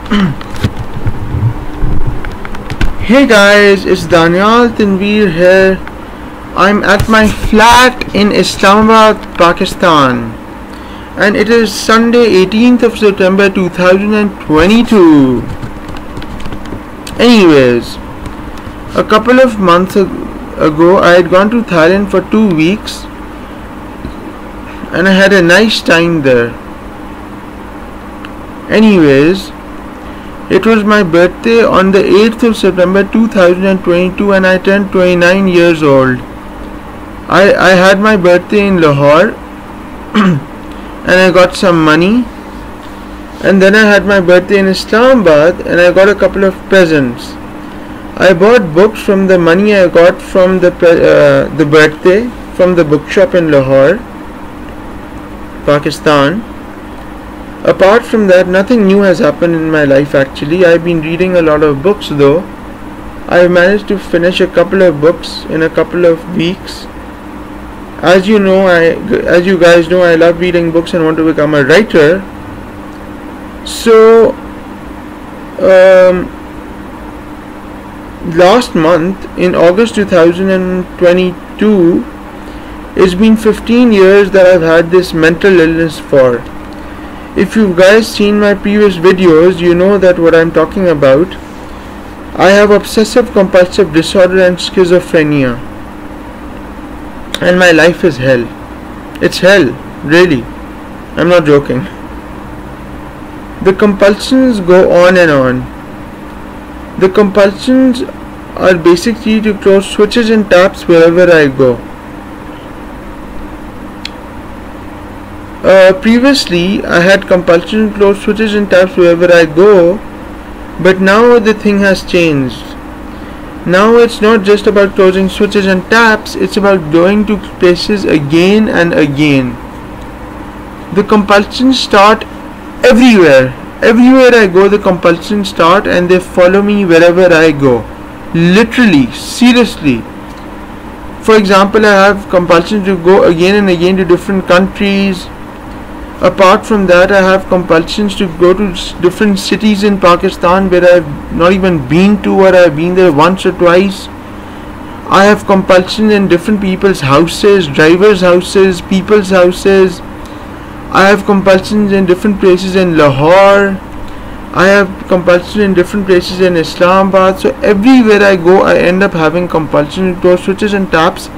Hey guys, it's Daniel Tanveer here. I'm at my flat in Islamabad, Pakistan, and it is Sunday 18th of September 2022. Anyways, a couple of months ago I had gone to Thailand for 2 weeks and I had a nice time there. Anyways, it was my birthday on the 8th of September 2022 and I turned 29 years old. I had my birthday in Lahore and I got some money, and then I had my birthday in Islamabad and I got a couple of presents. I bought books from the money I got from the birthday from the bookshop in Lahore, Pakistan. Apart from that, nothing new has happened in my life actually. I've been reading a lot of books though. I've managed to finish a couple of books in a couple of weeks. As you guys know, I love reading books and want to become a writer. So, last month in August 2022, it's been 15 years that I've had this mental illness for. If you guys seen my previous videos, you know that what I'm talking about. I have obsessive compulsive disorder and schizophrenia, and my life is hell. It's hell, really. I'm not joking. The compulsions go on and on. The compulsions are basically to close switches and taps wherever I go. Previously, I had compulsion to close switches and taps wherever I go, but now the thing has changed. Now it's not just about closing switches and taps, it's about going to places again and again. The compulsions start everywhere. Everywhere I go, the compulsions start and they follow me wherever I go. Literally, seriously. For example, I have compulsion to go again and again to different countries. Apart from that, I have compulsions to go to different cities in Pakistan where I've not even been to, or I've been there once or twice. I have compulsion in different people's houses, drivers' houses, people's houses. I have compulsions in different places in Lahore. I have compulsion in different places in Islamabad. So everywhere I go, I end up having compulsion to close switches and taps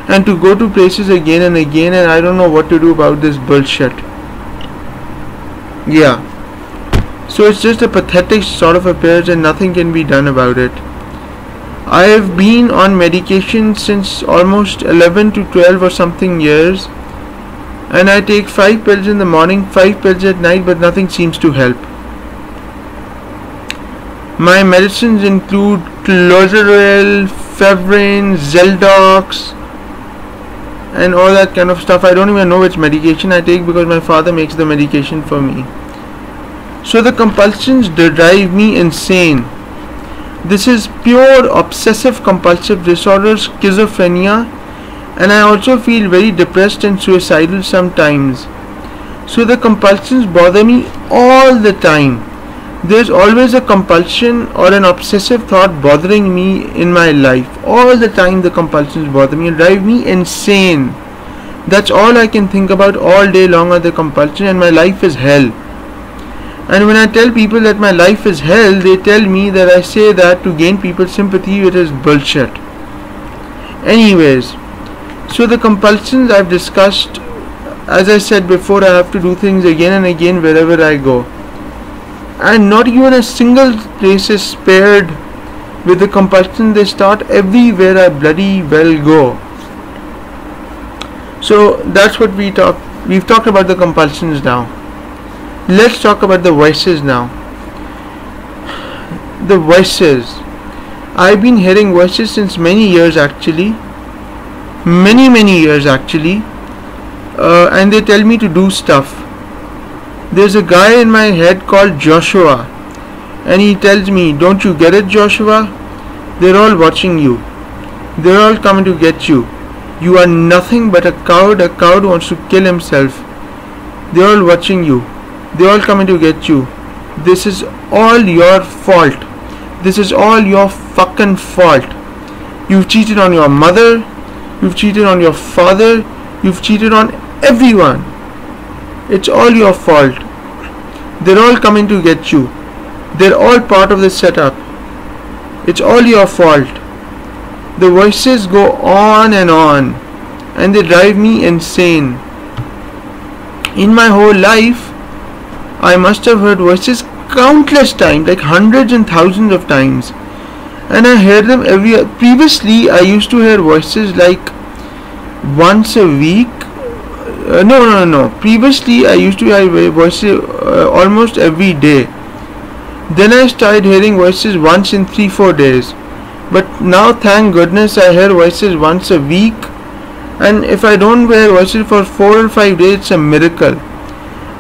and to go to places again and again, and I don't know what to do about this bullshit. Yeah, so it's just a pathetic sort of appearance and nothing can be done about it. I have been on medication since almost 11 to 12 or something years, and I take 5 pills in the morning, 5 pills at night, but nothing seems to help. My medicines include Clozaril, Fevrin, Zeldox, and all that kind of stuff. I don't even know which medication I take because my father makes the medication for me. So the compulsions drive me insane. This is pure obsessive compulsive disorder, schizophrenia, and I also feel very depressed and suicidal sometimes. So the compulsions bother me all the time. There's always a compulsion or an obsessive thought bothering me in my life. All the time the compulsions bother me and drive me insane. That's all I can think about all day long are the compulsion, and my life is hell. And when I tell people that my life is hell, they tell me that I say that to gain people's sympathy, which is bullshit. Anyways, so the compulsions I've discussed, as I said before, I have to do things again and again wherever I go. And not even a single place is spared with the compulsion. They start everywhere I bloody well go. So that's what we've talked about the compulsions now. Let's talk about the voices now. The voices. I've been hearing voices since many years actually. Many years actually. And they tell me to do stuff. There's a guy in my head called Joshua, and he tells me, "Don't you get it, Joshua? They're all watching you. They're all coming to get you. You are nothing but a coward who wants to kill himself. They're all watching you. They're all coming to get you. This is all your fault. This is all your fucking fault. You've cheated on your mother. You've cheated on your father. You've cheated on everyone. It's all your fault. They're all coming to get you. They're all part of the setup. It's all your fault. The voices go on, and they drive me insane. In my whole life, I must have heard voices countless times, like hundreds and thousands of times. And I hear them previously I used to hear voices like once a week. No. Previously I used to hear voices almost every day. Then I started hearing voices once in 3-4 days. But now, thank goodness, I hear voices once a week. And if I don't hear voices for 4 or 5 days, it's a miracle.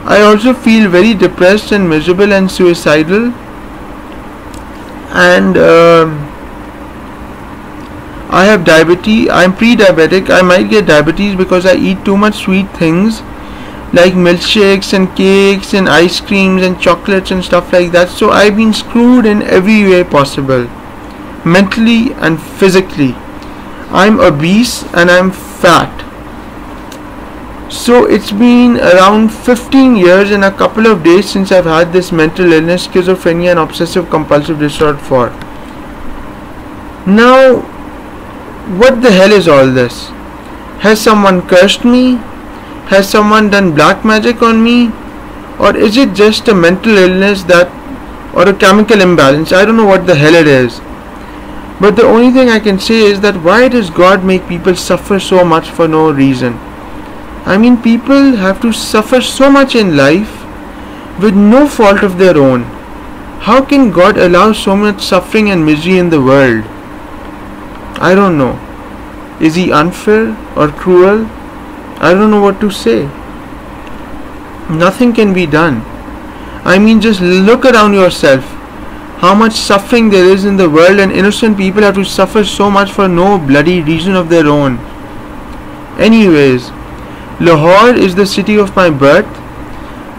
I also feel very depressed and miserable and suicidal. And I have diabetes. I'm pre-diabetic. I might get diabetes because I eat too much sweet things like milkshakes and cakes and ice creams and chocolates and stuff like that. So I've been screwed in every way possible, mentally and physically. I'm obese and I'm fat. So it's been around 15 years and a couple of days since I've had this mental illness, schizophrenia and obsessive compulsive disorder for. Now, what the hell is all this? Has someone cursed me? Has someone done black magic on me? Or is it just a mental illness or a chemical imbalance? I don't know what the hell it is. But the only thing I can say is that why does God make people suffer so much for no reason? I mean, people have to suffer so much in life with no fault of their own. How can God allow so much suffering and misery in the world? I don't know. Is he unfair or cruel? I don't know what to say. Nothing can be done. I mean, just look around yourself. How much suffering there is in the world, and innocent people have to suffer so much for no bloody reason of their own. Anyways, Lahore is the city of my birth,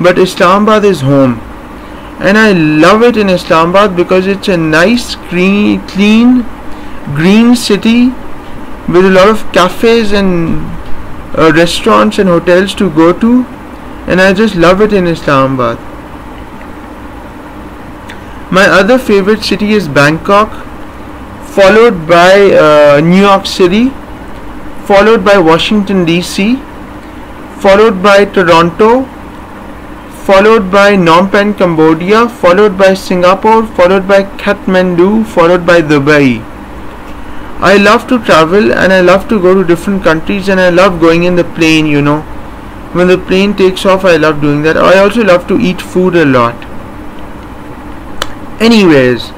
but Islamabad is home. And I love it in Islamabad because it's a nice, clean, green city with a lot of cafes and restaurants and hotels to go to, and I just love it in Islamabad. My other favorite city is Bangkok, followed by New York City, followed by Washington DC, followed by Toronto, followed by Phnom Penh, Cambodia, followed by Singapore, followed by Kathmandu, followed by Dubai. I love to travel and I love to go to different countries, and I love going in the plane, you know. When the plane takes off, I love doing that. I also love to eat food a lot. Anyways,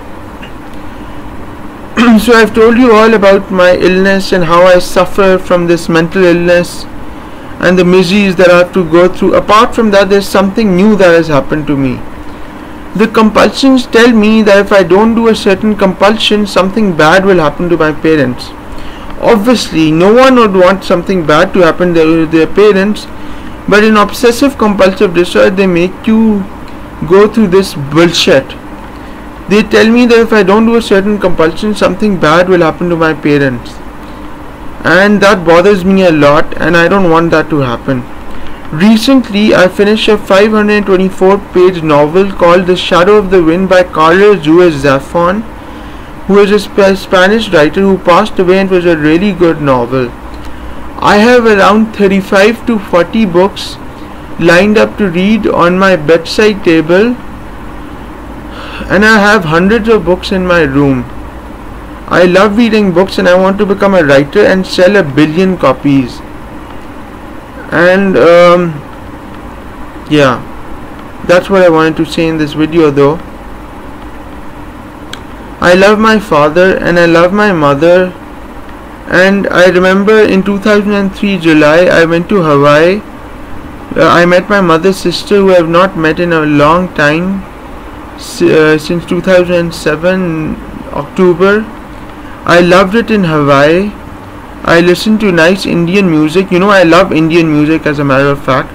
so I've told you all about my illness and how I suffer from this mental illness and the miseries that I have to go through. Apart from that, there's something new that has happened to me. The compulsions tell me that if I don't do a certain compulsion, something bad will happen to my parents. Obviously, no one would want something bad to happen to their parents, but in obsessive compulsive disorder, they make you go through this bullshit. They tell me that if I don't do a certain compulsion, something bad will happen to my parents. And that bothers me a lot, and I don't want that to happen. Recently, I finished a 524-page novel called The Shadow of the Wind by Carlos Ruiz Zafón, who is a Spanish writer who passed away, and was a really good novel. I have around 35 to 40 books lined up to read on my bedside table, and I have hundreds of books in my room. I love reading books, and I want to become a writer and sell 1 billion copies. And yeah, that's what I wanted to say in this video though. I love my father and I love my mother, and I remember in 2003 July I went to Hawaii. I met my mother's sister, who I have not met in a long time, since 2007 October. I loved it in Hawaii. I listened to nice Indian music. You know, I love Indian music as a matter of fact.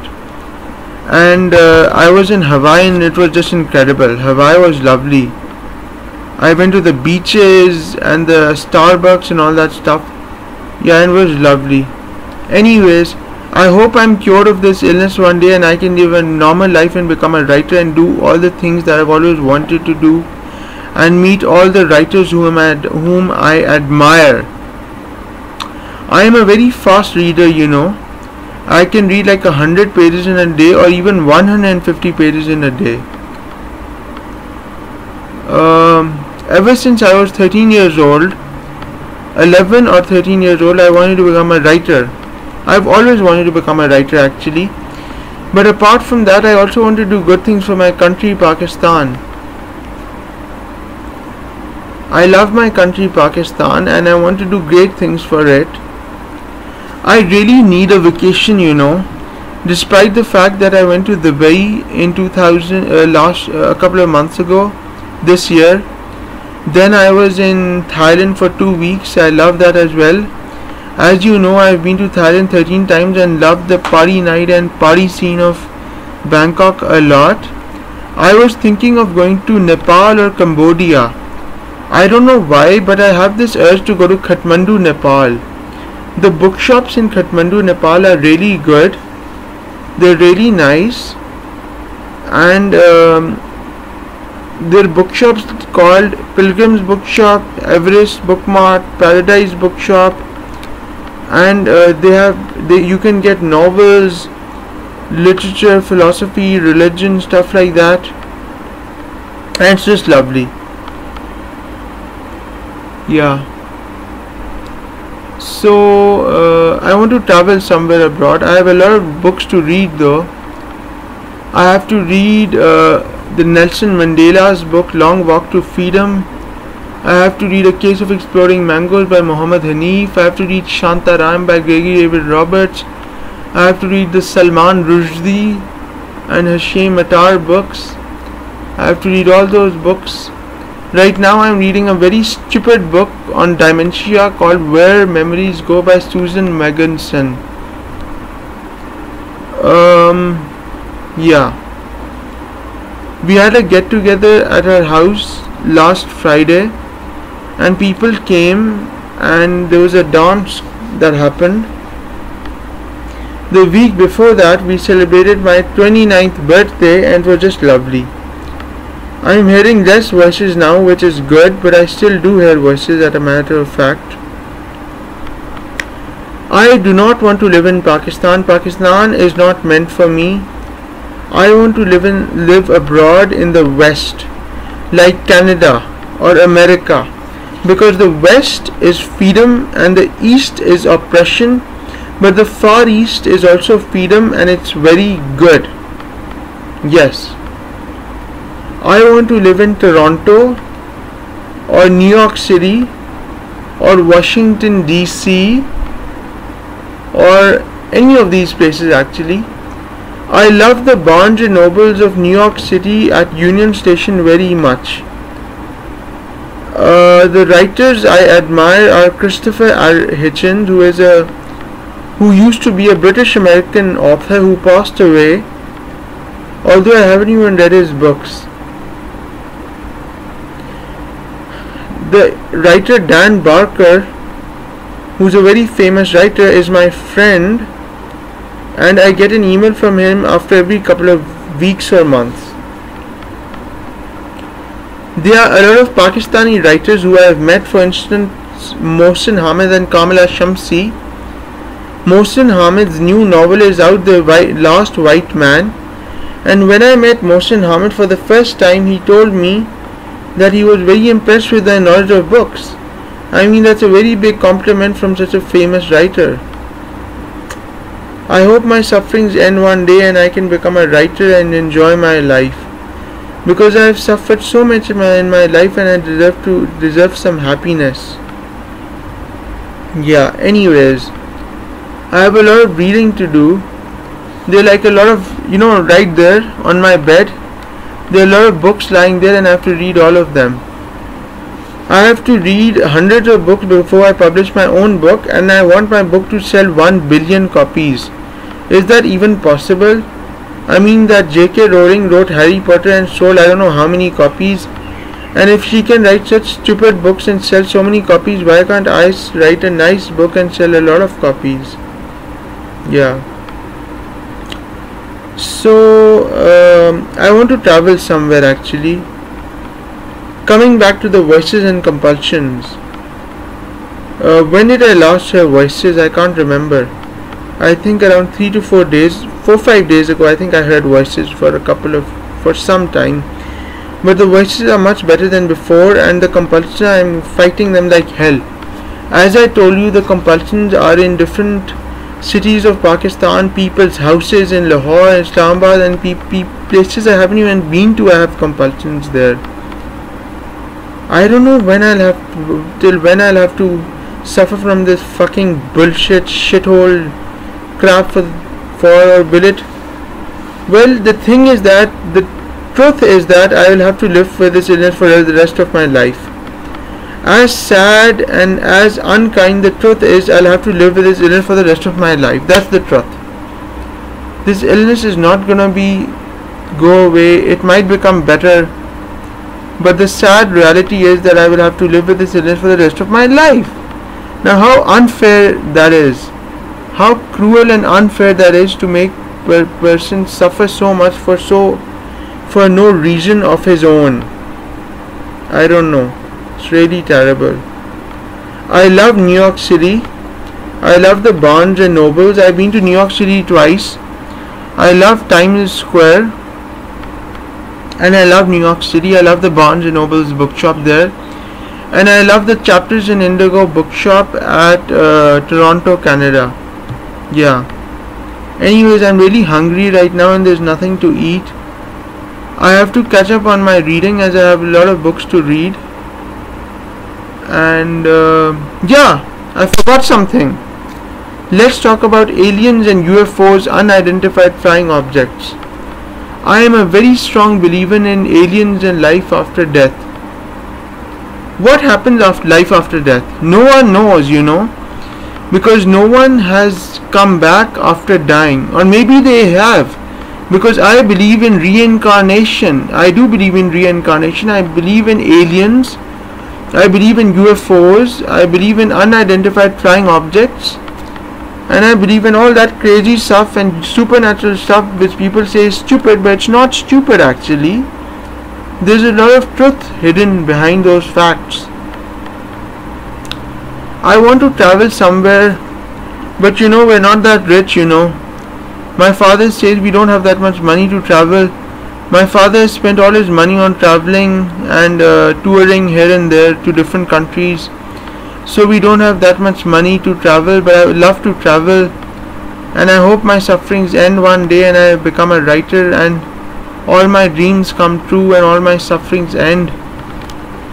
and I was in Hawaii and it was just incredible. Hawaii was lovely. I went to the beaches and the Starbucks and all that stuff. Yeah, it was lovely. Anyways, I hope I'm cured of this illness one day and I can live a normal life and become a writer and do all the things that I've always wanted to do and meet all the writers whom I admire. I am a very fast reader, you know. I can read like 100 pages in a day or even 150 pages in a day. Ever since I was 13 years old, 11 or 13 years old, I wanted to become a writer. I've always wanted to become a writer actually. But apart from that, I also want to do good things for my country, Pakistan. I love my country, Pakistan, and I want to do great things for it. I really need a vacation, you know. Despite the fact that I went to Dubai in a couple of months ago, this year. Then I was in Thailand for 2 weeks. I love that as well. As you know, I've been to Thailand 13 times and loved the party night and party scene of Bangkok a lot. I was thinking of going to Nepal or Cambodia. I don't know why, but I have this urge to go to Kathmandu, Nepal. The bookshops in Kathmandu, Nepal are really good. They're really nice. And their bookshops called Pilgrim's Bookshop, Everest Bookmart, Paradise Bookshop, and you can get novels, literature, philosophy, religion, stuff like that, and it's just lovely. Yeah. So I want to travel somewhere abroad. I have a lot of books to read though. I have to read the Nelson Mandela's book Long Walk to Freedom. I have to read A Case of Exploding Mangoes by Muhammad Hanif. I have to read Shantaram by Gregory David Roberts. I have to read the Salman Rushdie and Hashim Attar books. I have to read all those books. Right now I am reading a very stupid book on dementia called Where Memories Go by Susan Megginson. Yeah. We had a get together at our house last Friday and people came and there was a dance that happened. The week before that we celebrated my 29th birthday and it was just lovely. I am hearing less voices now, which is good, but I still do hear voices as a matter of fact. I do not want to live in Pakistan. Pakistan is not meant for me. I want to live abroad in the West, like Canada or America, because the West is freedom and the East is oppression, but the Far East is also freedom and it's very good. Yes. I want to live in Toronto or New York City or Washington DC or any of these places actually. I love the Barnes and Nobles of New York City at Union Station very much. The writers I admire are Christopher R. Hitchens, who used to be a British American author who passed away, although I haven't even read his books. The writer Dan Barker, who's a very famous writer, is my friend, and I get an email from him after every couple of weeks or months. There are a lot of Pakistani writers who I have met, for instance Mohsin Hamid and Kamila Shamsi. Mohsin Hamid's new novel is out, The Last White Man, and when I met Mohsin Hamid for the first time, he told me that he was very impressed with my knowledge of books. I mean, that's a very big compliment from such a famous writer. I hope my sufferings end one day and I can become a writer and enjoy my life, because I have suffered so much in my life and I deserve some happiness. Yeah, anyways, I have a lot of reading to do. There are like a lot of, right there on my bed, there are a lot of books lying there and I have to read all of them. I have to read hundreds of books before I publish my own book, and I want my book to sell 1 billion copies. Is that even possible? I mean that J.K. Rowling wrote Harry Potter and sold I don't know how many copies. And if she can write such stupid books and sell so many copies, why can't I write a nice book and sell a lot of copies? Yeah. So I want to travel somewhere actually. Coming back to the voices and compulsions. When did I last hear voices? I can't remember. I think around 3 to 4 days, 4-5 days ago, I think I heard voices for some time. But the voices are much better than before, and the compulsions, I'm fighting them like hell. As I told you, the compulsions are in different cities of Pakistan, people's houses in Lahore and Islamabad, and places I haven't even been to. I have compulsions there. I don't know when till when I'll have to suffer from this fucking bullshit shithole crap for or will it? Well, the thing is that the truth is that I will have to live with this illness for the rest of my life. As sad and as unkind the truth is, I'll have to live with this illness for the rest of my life. That's the truth. This illness is not gonna go away. It might become better, but the sad reality is that I will have to live with this illness for the rest of my life. Now, how unfair that is. How cruel and unfair that is to make a person suffer so much for no reason of his own. I don't know. It's really terrible. I love New York City. I love the Barnes and Nobles. I've been to New York City twice. I love Times Square. And I love New York City. I love the Barnes and Nobles bookshop there. And I love the Chapters in Indigo bookshop at Toronto, Canada. Yeah. Anyways, I'm really hungry right now and there's nothing to eat. I have to catch up on my reading as I have a lot of books to read. And yeah, I forgot something. Let's talk about aliens and UFOs, unidentified flying objects. I am a very strong believer in aliens and life after death. What happens after life after death? No one knows, you know, because no one has come back after dying, or maybe they have, because I believe in reincarnation. I do believe in reincarnation. I believe in aliens. I believe in UFOs. I believe in unidentified flying objects. And I believe in all that crazy stuff and supernatural stuff which people say is stupid, but it's not stupid actually. There's a lot of truth hidden behind those facts. I want to travel somewhere, but you know, we're not that rich, you know. My father says we don't have that much money to travel. My father has spent all his money on traveling and touring here and there to different countries. So we don't have that much money to travel, but I would love to travel. And I hope my sufferings end one day and I become a writer and all my dreams come true and all my sufferings end.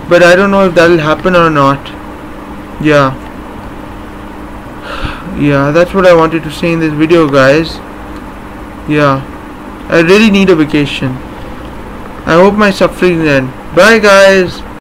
But I don't know if that will happen or not. Yeah. Yeah, that's what I wanted to say in this video, guys. Yeah. I really need a vacation. I hope my sufferings end. Bye, guys.